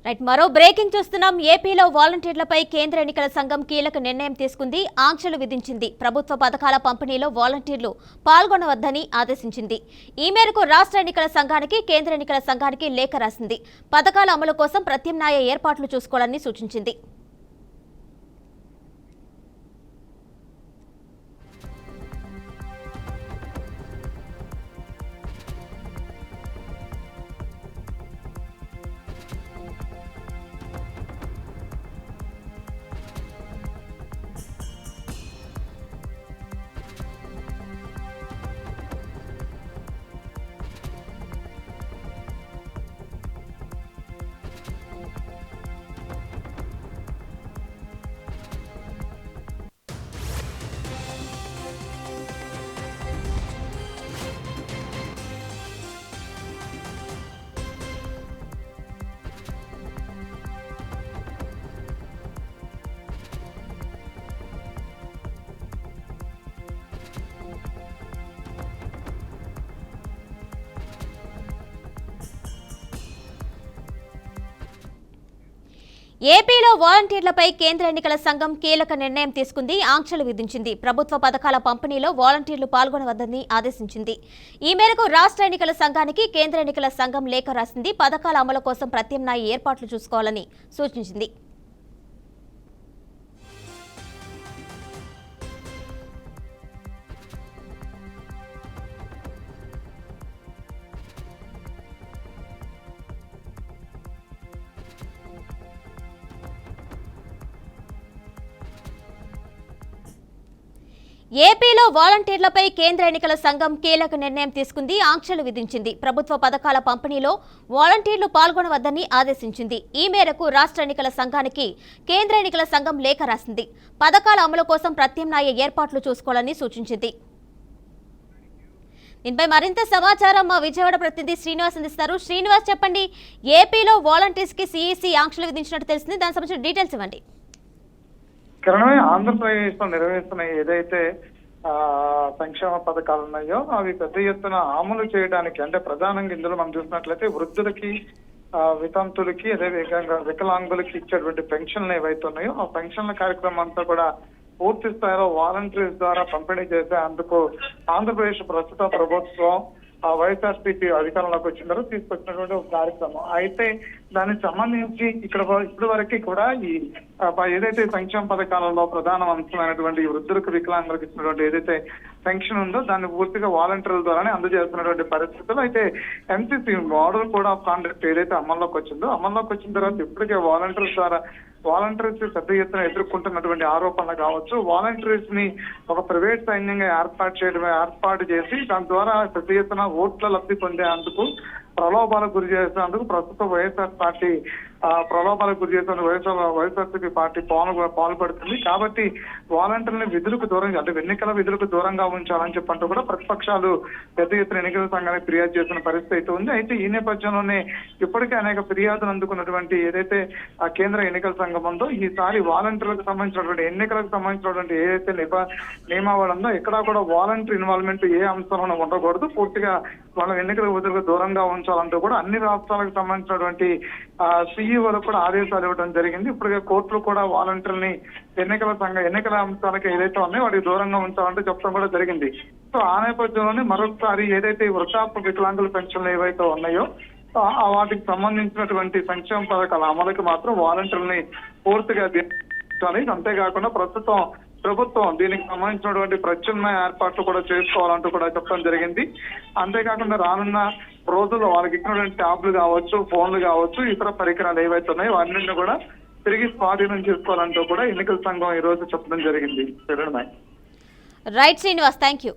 Right, మరో breaking చూస్తున్నాం. ఏపీలో వాలంటీర్లపై కేంద్ర ఎన్నికల సంఘం కీలక నిర్ణయం తీసుకుంది. ఆంక్షలు విధించింది. ప్రభుత్వ పథకాల పంపిణీలో వాలంటీర్లు పాల్గొనవద్దని ఆదేశించింది. ఈ మేరకు రాష్ట్ర ఎన్నికల సంఘానికి, కేంద్ర ఎన్నికల సంఘానికి లేఖ రాసింది. పథకాల అమలు కోసం ప్రత్యామ్నాయ ఏర్పాట్లు చూసుకోవాలని సూచించింది. ఏపీలో వాలంటీర్లపై కేంద్ర ఎన్నికల సంఘం కీలక నిర్ణయం తీసుకుంది. ఆంక్షలు విధించింది. ప్రభుత్వ పథకాల పంపిణీలో వాలంటీర్లు పాల్గొనవద్దని ఆదేశించింది. ఈ మేరకు రాష్ట్ర ఎన్నికల సంఘానికి, కేంద్ర ఎన్నికల సంఘం లేఖ రాసింది. పథకాల అమలు కోసం ప్రత్యామ్నాయ ఏర్పాట్లు చూసుకోవాలని సూచించింది. ఏపీలో వాలంటీర్లపై కేంద్ర ఎన్నికల సంఘం కీలక నిర్ణయం తీసుకుంది. ఆంక్షలు విధించింది. ప్రభుత్వ పథకాల పంపిణీలో వాలంటీర్లు పాల్గొనవద్దని ఆదేశించింది. ఈ మేరకు రాష్ట్ర ఎన్నికల సంఘానికి, కేంద్ర ఎన్నికల సంఘం లేఖ రాసింది. పథకాల అమలు కోసం ప్రత్యామ్నాయ ఏర్పాట్లు చూసుకోవాలని సూచించింది. దీనిపై మరింత సమాచారం మా విజయవాడ ప్రతినిధి శ్రీనివాస్ అందిస్తారు. శ్రీనివాస్, చెప్పండి, ఏపీలో వాలంటీర్స్ కి సిఈసి ఆంక్షలు విధించినట్టు తెలిసింది. దానికి సంబంధించిన డీటెయిల్స్ ఇవ్వండి. ఆంధ్రప్రదేశ్ లో నిర్వహిస్తున్న ఏదైతే సంక్షేమ పథకాలు ఉన్నాయో అవి పెద్ద ఎత్తున అమలు చేయడానికి, అంటే ప్రధానంగా ఇందులో మనం చూసినట్లయితే వృద్ధులకి, వితంతులకి, అదే విధంగా వికలాంగులకి ఇచ్చేటువంటి పెన్షన్లు ఏవైతే ఉన్నాయో ఆ పెన్షన్ల కార్యక్రమం అంతా కూడా పూర్తి స్థాయిలో వాలంటీర్స్ ద్వారా పంపిణీ చేసే అందుకు ఆంధ్రప్రదేశ్ ప్రస్తుత ప్రభుత్వం వైఎస్ఆర్సీపీ అధికారంలోకి వచ్చిన తర్వాత తీసుకొచ్చినటువంటి ఒక కార్యక్రమం. అయితే దానికి సంబంధించి ఇప్పటి వరకు కూడా ఈ ఏదైతే సంక్షేమ పథకాలలో ప్రధాన అంశమైనటువంటి వృద్ధులకు, వికలాంగులకు ఇచ్చినటువంటి ఏదైతే పెన్షన్ ఉందో దాన్ని పూర్తిగా వాలంటీర్ల ద్వారానే అందజేస్తున్నటువంటి పరిస్థితులు. అయితే MCC model code of conduct ఏదైతే అమల్లోకి వచ్చిన తర్వాత ఇప్పటికే వాలంటీర్స్ ద్వారా వాలంటీర్స్ పెద్ద ఎత్తున ఎదుర్కొంటున్నటువంటి ఆరోపణలు కావచ్చు, వాలంటీర్స్ ని ఒక ప్రైవేట్ సైన్యంగా ఏర్పాటు చేసి దాని ద్వారా పెద్ద ఎత్తున ఓట్ల లబ్ధి పొందేందుకు ప్రలోభాలకు గురి చేసేందుకు ప్రస్తుతం వైఎస్ఆర్ పార్టీ ప్రలోభాలకు గురి చేసేందుకు వైఎస్ఆర్సీపీ పార్టీ పాల్పడుతుంది. కాబట్టి వాలంటీర్లని విధులకు దూరంగా, అంటే ఎన్నికల విధులకు దూరంగా ఉంచాలని చెప్పంటూ కూడా ప్రతిపక్షాలు పెద్ద ఎత్తున ఎన్నికల సంఘానికి ఫిర్యాదు చేస్తున్న పరిస్థితి అయితే ఉంది. అయితే ఈ నేపథ్యంలోనే ఇప్పటికే అనేక ఫిర్యాదులు అందుకున్నటువంటి ఏదైతే కేంద్ర ఎన్నికల సంఘం ఉందో ఈసారి వాలంటీర్లకు సంబంధించినటువంటి, ఎన్నికలకు సంబంధించినటువంటి ఏదైతే నియమావళి ఉందో ఎక్కడా కూడా వాలంటీర్ ఇన్వాల్వ్మెంట్ ఏ అంశంలోనూ ఉండకూడదు, పూర్తిగా వాళ్ళ ఎన్నికల విధులకు దూరంగా ఉంచాలంటూ కూడా అన్ని రాష్ట్రాలకు సంబంధించినటువంటి సిఈఓలకు కూడా ఆదేశాలు ఇవ్వడం జరిగింది. ఇప్పటికే కోర్టులు కూడా వాలంటీర్ని ఎన్నికల అంశాలకు ఏదైతే ఉన్నాయో వాటికి దూరంగా ఉంచాలంటూ చెప్పడం కూడా జరిగింది. సో ఆ నేపథ్యంలోనే మరొకసారి ఏదైతే వృద్ధాప్య వికలాంగుల పెన్షన్లు ఏవైతే ఉన్నాయో వాటికి సంబంధించినటువంటి సంక్షేమ పథకాల అమలుకి మాత్రం వాలంటీర్ని పూర్తిగా అంతేకాకుండా ప్రభుత్వం దీనికి సంబంధించినటువంటి ప్రత్యామ్నాయ ఏర్పాట్లు కూడా చేసుకోవాలంటూ కూడా చెప్పడం జరిగింది. అంతేకాకుండా రానున్న రోజుల్లో వాళ్ళకి ఇచ్చినటువంటి ట్యాబ్లు కావచ్చు, ఫోన్లు కావచ్చు, ఇతర పరికరాలు ఏవైతే ఉన్నాయో అన్నింటినీ కూడా తిరిగి స్వాధీనం చేసుకోవాలంటూ కూడా ఎన్నికల సంఘం ఈ రోజు చెప్పడం జరిగింది. Right Srinivas, thank you.